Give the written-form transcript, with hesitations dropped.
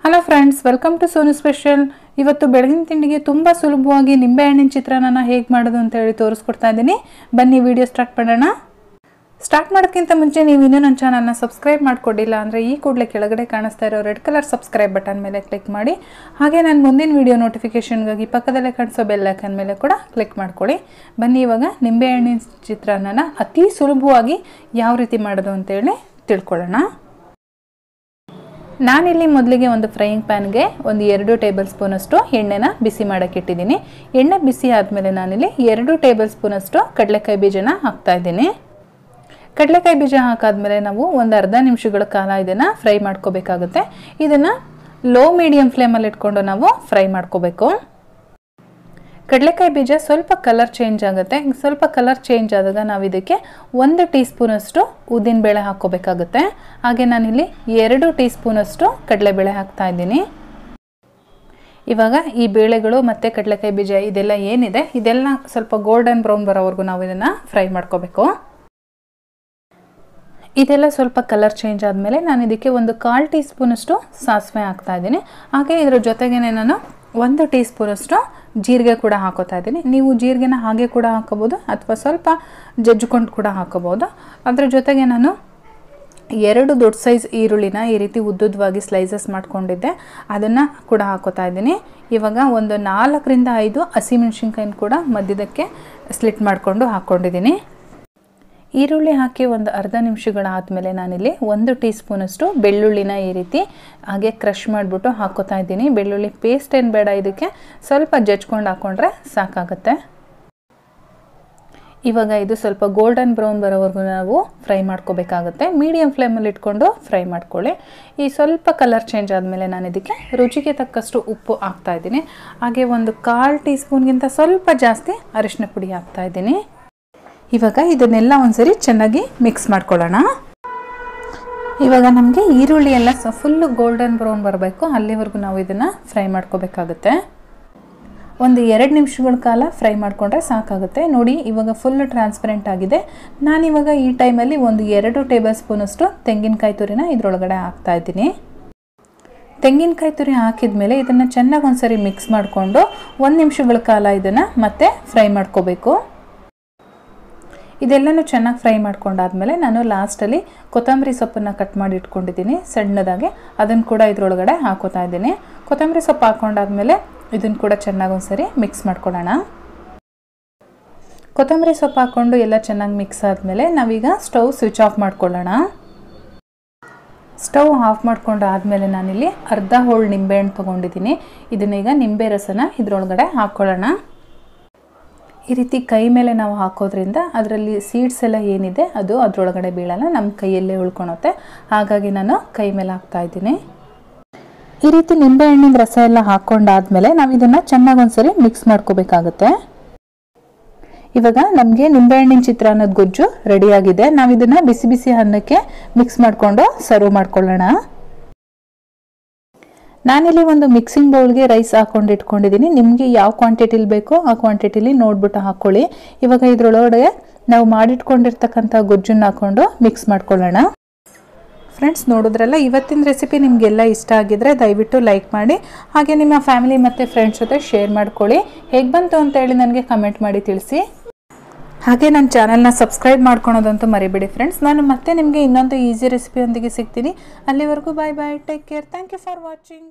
Hello friends, welcome to Sonu special. ಇವತ್ತು ಬೆಳಗಿನ ತಿಂಡಿಗೆ ತುಂಬ ಸುಲಭವಾಗಿ ನಿಂಬೆಹಣ್ಣಿನ ಚಿತ್ರಾನ್ನ ಹೇಗೆ ಮಾಡೋದು ಅಂತ ಹೇಳಿ ತೋರಿಸ್ಕೊಡ್ತಾ ಇದ್ದೀನಿ. ಬನ್ನಿ ವಿಡಿಯೋ ಸ್ಟಾರ್ಟ್ ಮಾಡೋಣ. ಸ್ಟಾರ್ಟ್ ಮಾಡೋಕ್ಕಿಂತ ಮುಂಚೆ ನೀವು ಇನ್ನೂ ನನ್ನ ಚಾನಲ್ನ ಸಬ್ಸ್ಕ್ರೈಬ್ ಮಾಡ್ಕೊಂಡಿಲ್ಲ ಅಂದರೆ ಈ ಕೂಡಲೇ ಕೆಳಗಡೆ ಕಾಣಿಸ್ತಾ ಇರೋ ರೆಡ್ ಕಲರ್ ಸಬ್ಸ್ಕ್ರೈಬ್ ಬಟನ್ ಮೇಲೆ ಕ್ಲಿಕ್ ಮಾಡಿ. ಹಾಗೆ ನಾನು ಮುಂದಿನ ವಿಡಿಯೋ ನೋಟಿಫಿಕೇಷನ್ಗಾಗಿ ಪಕ್ಕದಲ್ಲೇ ಕಾಣಿಸೋ ಬೆಲ್ ಐಕಾನ್ ಮೇಲೆ ಕೂಡ ಕ್ಲಿಕ್ ಮಾಡ್ಕೊಳ್ಳಿ. ಬನ್ನಿ ಇವಾಗ ನಿಂಬೆಹಣ್ಣಿನ ಚಿತ್ರಾನ್ನ ಅತಿ ಸುಲಭವಾಗಿ ಯಾವ ರೀತಿ ಮಾಡೋದು ಅಂತೇಳಿ ತಿಳ್ಕೊಳ್ಳೋಣ. ನಾನಿಲ್ಲಿ ಮೊದಲಿಗೆ ಒಂದು ಫ್ರೈಯಿಂಗ್ ಪ್ಯಾನ್ಗೆ ಒಂದು 2 ಟೇಬಲ್ ಸ್ಪೂನಷ್ಟು ಎಣ್ಣೆನ ಬಿಸಿ ಮಾಡೋಕ್ಕೆ ಇಟ್ಟಿದ್ದೀನಿ. ಎಣ್ಣೆ ಬಿಸಿ ಆದಮೇಲೆ ನಾನಿಲ್ಲಿ 2 ಟೇಬಲ್ ಸ್ಪೂನಷ್ಟು ಕಡಲೆಕಾಯಿ ಬೀಜನ ಹಾಕ್ತಾ ಇದ್ದೀನಿ. ಕಡಲೆಕಾಯಿ ಬೀಜ ಹಾಕಾದ್ಮೇಲೆ ನಾವು ಒಂದು ಅರ್ಧ ನಿಮಿಷಗಳ ಕಾಲ ಇದನ್ನು ಫ್ರೈ ಮಾಡ್ಕೋಬೇಕಾಗುತ್ತೆ. ಇದನ್ನು ಲೋ ಮೀಡಿಯಮ್ ಫ್ಲೇಮಲ್ಲಿ ಇಟ್ಕೊಂಡು ನಾವು ಫ್ರೈ ಮಾಡ್ಕೋಬೇಕು. ಕಡಲೆಕಾಯಿ ಬೀಜ ಸ್ವಲ್ಪ ಕಲರ್ ಚೇಂಜ್ ಆಗುತ್ತೆ. ಸ್ವಲ್ಪ ಕಲರ್ ಚೇಂಜ್ ಆದಾಗ ನಾವು ಇದಕ್ಕೆ 1 ಟೀ ಸ್ಪೂನಷ್ಟು ಉದ್ದಿನಬೇಳೆ ಹಾಕ್ಕೋಬೇಕಾಗುತ್ತೆ. ಹಾಗೆ ನಾನಿಲ್ಲಿ 2 ಟೀ ಸ್ಪೂನಷ್ಟು ಕಡಲೆಬೇಳೆ ಹಾಕ್ತಾ ಇದ್ದೀನಿ. ಇವಾಗ ಈ ಬೇಳೆಗಳು ಮತ್ತು ಕಡಲೆಕಾಯಿ ಬೀಜ ಇದೆಲ್ಲ ಏನಿದೆ ಇದೆಲ್ಲ ಸ್ವಲ್ಪ ಗೋಲ್ಡನ್ ಬ್ರೌನ್ ಬರೋವರೆಗೂ ನಾವು ಇದನ್ನು ಫ್ರೈ ಮಾಡ್ಕೋಬೇಕು. ಇದೆಲ್ಲ ಸ್ವಲ್ಪ ಕಲರ್ ಚೇಂಜ್ ಆದಮೇಲೆ ನಾನು ಇದಕ್ಕೆ ಒಂದು 1/4 ಟೀ ಸ್ಪೂನಷ್ಟು ಸಾಸಿವೆ ಹಾಕ್ತಾ ಇದ್ದೀನಿ. ಹಾಗೆ ಇದರ ಜೊತೆಗೇ ನಾನು 1 ಟೀ ಸ್ಪೂನಷ್ಟು ಜೀರಿಗೆ ಕೂಡ ಹಾಕೋತಾ ಇದ್ದೀನಿ. ನೀವು ಜೀರಿಗೆನ ಹಾಗೆ ಕೂಡ ಹಾಕೋಬೋದು ಅಥವಾ ಸ್ವಲ್ಪ ಜಜ್ಜಿಕೊಂಡು ಕೂಡ ಹಾಕೋಬೋದು. ಅದರ ಜೊತೆಗೆ ನಾನು 2 ದೊಡ್ಡ ಸೈಜ್ ಈರುಳ್ಳಿನ ಈ ರೀತಿ ಉದ್ದುದ್ದವಾಗಿ ಸ್ಲೈಸಸ್ ಮಾಡ್ಕೊಂಡಿದ್ದೆ, ಅದನ್ನು ಕೂಡ ಹಾಕೋತಾ ಇದ್ದೀನಿ. ಇವಾಗ ಒಂದು 4ರಿಂದ 5 ಹಸಿಮೆಣಸಿನ್ಕಾಯಿನ ಕೂಡ ಮಧ್ಯದಕ್ಕೆ ಸ್ಲಿಟ್ ಮಾಡಿಕೊಂಡು ಹಾಕ್ಕೊಂಡಿದ್ದೀನಿ. ಈರುಳ್ಳಿ ಹಾಕಿ ಒಂದು ಅರ್ಧ ನಿಮಿಷಗಳಾದಮೇಲೆ ನಾನಿಲ್ಲಿ 1 ಟೀ ಸ್ಪೂನಷ್ಟು ಬೆಳ್ಳುಳ್ಳಿನ ಈ ರೀತಿ ಹಾಗೆ ಕ್ರಷ್ ಮಾಡಿಬಿಟ್ಟು ಹಾಕೋತಾ ಇದ್ದೀನಿ. ಬೆಳ್ಳುಳ್ಳಿ ಪೇಸ್ಟ್ ಏನು ಬೇಡ, ಇದಕ್ಕೆ ಸ್ವಲ್ಪ ಜಜ್ಕೊಂಡು ಹಾಕ್ಕೊಂಡ್ರೆ ಸಾಕಾಗುತ್ತೆ. ಇವಾಗ ಇದು ಸ್ವಲ್ಪ ಗೋಲ್ಡನ್ ಬ್ರೌನ್ ಬರೋವರೆಗೂ ನಾವು ಫ್ರೈ ಮಾಡ್ಕೋಬೇಕಾಗುತ್ತೆ. ಮೀಡಿಯಮ್ ಫ್ಲೇಮಲ್ಲಿ ಇಟ್ಕೊಂಡು ಫ್ರೈ ಮಾಡ್ಕೊಳ್ಳಿ. ಈ ಸ್ವಲ್ಪ ಕಲರ್ ಚೇಂಜ್ ಆದಮೇಲೆ ನಾನು ಇದಕ್ಕೆ ರುಚಿಗೆ ತಕ್ಕಷ್ಟು ಉಪ್ಪು ಹಾಕ್ತಾ ಇದ್ದೀನಿ. ಹಾಗೆ ಒಂದು 1/4 ಟೀ ಸ್ಪೂನ್ಗಿಂತ ಸ್ವಲ್ಪ ಜಾಸ್ತಿ ಅರಿಶಿನ ಪುಡಿ ಹಾಕ್ತಾ ಇದ್ದೀನಿ. ಇವಾಗ ಇದನ್ನೆಲ್ಲ ಒಂದ್ಸರಿ ಚೆನ್ನಾಗಿ ಮಿಕ್ಸ್ ಮಾಡ್ಕೊಳ್ಳೋಣ. ಇವಾಗ ನಮಗೆ ಈರುಳ್ಳಿ ಎಲ್ಲ ಫುಲ್ಲು ಗೋಲ್ಡನ್ ಬ್ರೌನ್ ಬರಬೇಕು, ಅಲ್ಲಿವರೆಗೂ ನಾವು ಇದನ್ನು ಫ್ರೈ ಮಾಡ್ಕೋಬೇಕಾಗುತ್ತೆ. ಒಂದು 2 ನಿಮಿಷಗಳ ಕಾಲ ಫ್ರೈ ಮಾಡಿಕೊಂಡ್ರೆ ಸಾಕಾಗುತ್ತೆ. ನೋಡಿ ಇವಾಗ ಫುಲ್ ಟ್ರಾನ್ಸ್ಪರೆಂಟ್ ಆಗಿದೆ. ನಾನಿವಾಗ ಈ ಟೈಮಲ್ಲಿ ಒಂದು 2 ಟೇಬಲ್ ಸ್ಪೂನಷ್ಟು ತೆಂಗಿನಕಾಯಿ ತುರಿನ ಇದರೊಳಗಡೆ ಹಾಕ್ತಾ ಇದ್ದೀನಿ. ತೆಂಗಿನಕಾಯಿ ತುರಿ ಹಾಕಿದ ಮೇಲೆ ಇದನ್ನು ಚೆನ್ನಾಗಿ ಒಂದ್ಸರಿ ಮಿಕ್ಸ್ ಮಾಡಿಕೊಂಡು 1 ನಿಮಿಷಗಳ ಕಾಲ ಇದನ್ನು ಮತ್ತೆ ಫ್ರೈ ಮಾಡ್ಕೋಬೇಕು. ಇದೆಲ್ಲನೂ ಚೆನ್ನಾಗಿ ಫ್ರೈ ಮಾಡ್ಕೊಂಡಾದ್ಮೇಲೆ ನಾನು ಲಾಸ್ಟಲ್ಲಿ ಕೊತ್ತಂಬರಿ ಸೊಪ್ಪನ್ನು ಕಟ್ ಮಾಡಿ ಇಟ್ಕೊಂಡಿದ್ದೀನಿ ಸಣ್ಣದಾಗಿ, ಅದನ್ನು ಕೂಡ ಇದರೊಳಗಡೆ ಹಾಕೋತಾ ಇದ್ದೀನಿ. ಕೊತ್ತಂಬರಿ ಸೊಪ್ಪು ಹಾಕ್ಕೊಂಡಾದ್ಮೇಲೆ ಇದನ್ನು ಕೂಡ ಚೆನ್ನಾಗಿ ಒಂದ್ಸರಿ ಮಿಕ್ಸ್ ಮಾಡ್ಕೊಳ್ಳೋಣ. ಕೊತ್ತಂಬರಿ ಸೊಪ್ಪು ಹಾಕ್ಕೊಂಡು ಎಲ್ಲ ಚೆನ್ನಾಗಿ ಮಿಕ್ಸ್ ಆದಮೇಲೆ ನಾವೀಗ ಸ್ಟವ್ ಸ್ವಿಚ್ ಆಫ್ ಮಾಡ್ಕೊಳ್ಳೋಣ. ಸ್ಟವ್ ಆಫ್ ಮಾಡ್ಕೊಂಡು ಆದಮೇಲೆ ನಾನಿಲ್ಲಿ ಅರ್ಧ ಹೋಳು ನಿಂಬೆಹಣ್ಣು ತೊಗೊಂಡಿದ್ದೀನಿ. ಇದನ್ನೀಗ ನಿಂಬೆ ರಸನ ಇದರೊಳಗಡೆ ಹಾಕ್ಕೊಳ್ಳೋಣ. ಈ ರೀತಿ ಕೈ ಮೇಲೆ ನಾವು ಹಾಕೋದ್ರಿಂದ ಅದರಲ್ಲಿ ಸೀಡ್ಸ್ ಎಲ್ಲ ಏನಿದೆ ಅದು ಅದರೊಳಗಡೆ ಬೀಳಲ್ಲ, ನಮ್ಮ ಕೈಯಲ್ಲೇ ಉಳ್ಕೊಳುತ್ತೆ. ಹಾಗಾಗಿ ನಾನು ಕೈ ಮೇಲೆ ಹಾಕ್ತಾ ಇದ್ದೀನಿ. ಈ ರೀತಿ ನಿಂಬೆಹಣ್ಣಿನ ರಸ ಎಲ್ಲ ಹಾಕ್ಕೊಂಡಾದ್ಮೇಲೆ ನಾವು ಇದನ್ನು ಚೆನ್ನಾಗಿ ಒಂದ್ಸರಿ ಮಿಕ್ಸ್ ಮಾಡ್ಕೋಬೇಕಾಗುತ್ತೆ. ಇವಾಗ ನಮಗೆ ನಿಂಬೆಹಣ್ಣಿನ ಚಿತ್ರಾನ್ನದ ಗೊಜ್ಜು ರೆಡಿಯಾಗಿದೆ. ನಾವು ಇದನ್ನು ಬಿಸಿ ಬಿಸಿ ಅನ್ನಕ್ಕೆ ಮಿಕ್ಸ್ ಮಾಡಿಕೊಂಡು ಸರ್ವ್ ಮಾಡ್ಕೊಳ್ಳೋಣ. ನಾನಿಲ್ಲಿ ಒಂದು ಮಿಕ್ಸಿಂಗ್ ಬೌಲ್ಗೆ ರೈಸ್ ಹಾಕೊಂಡು ಇಟ್ಕೊಂಡಿದ್ದೀನಿ. ನಿಮಗೆ ಯಾವ ಕ್ವಾಂಟಿಟಿಲಿ ಬೇಕೋ ಆ ಕ್ವಾಂಟಿಟಿಲಿ ನೋಡ್ಬಿಟ್ಟು ಹಾಕ್ಕೊಳ್ಳಿ. ಇವಾಗ ಇದರೊಳಗಡೆ ನಾವು ಮಾಡಿಟ್ಕೊಂಡಿರ್ತಕ್ಕಂಥ ಗೊಜ್ಜನ್ನು ಹಾಕ್ಕೊಂಡು ಮಿಕ್ಸ್ ಮಾಡ್ಕೊಳ್ಳೋಣ. ಫ್ರೆಂಡ್ಸ್, ನೋಡಿದ್ರಲ್ಲ, ಇವತ್ತಿನ ರೆಸಿಪಿ ನಿಮಗೆಲ್ಲ ಇಷ್ಟ ಆಗಿದ್ರೆ ದಯವಿಟ್ಟು ಲೈಕ್ ಮಾಡಿ. ಹಾಗೆ ನಿಮ್ಮ ಫ್ಯಾಮಿಲಿ ಮತ್ತು ಫ್ರೆಂಡ್ಸ್ ಜೊತೆ ಶೇರ್ ಮಾಡ್ಕೊಳ್ಳಿ. ಹೇಗೆ ಬಂತು ಅಂತ ಹೇಳಿ ನನಗೆ ಕಮೆಂಟ್ ಮಾಡಿ ತಿಳಿಸಿ. ಹಾಗೆ ನನ್ನ ಚಾನಲ್ನ ಸಬ್ಸ್ಕ್ರೈಬ್ ಮಾಡ್ಕೊಳೋದಂತೂ ಮರಿಬೇಡಿ ಫ್ರೆಂಡ್ಸ್. ನಾನು ಮತ್ತೆ ನಿಮಗೆ ಇನ್ನೊಂದು ಈಸಿ ರೆಸಿಪಿಯೊಂದಿಗೆ ಸಿಗ್ತೀನಿ. ಅಲ್ಲಿವರೆಗೂ bye bye, take care, thank you for watching.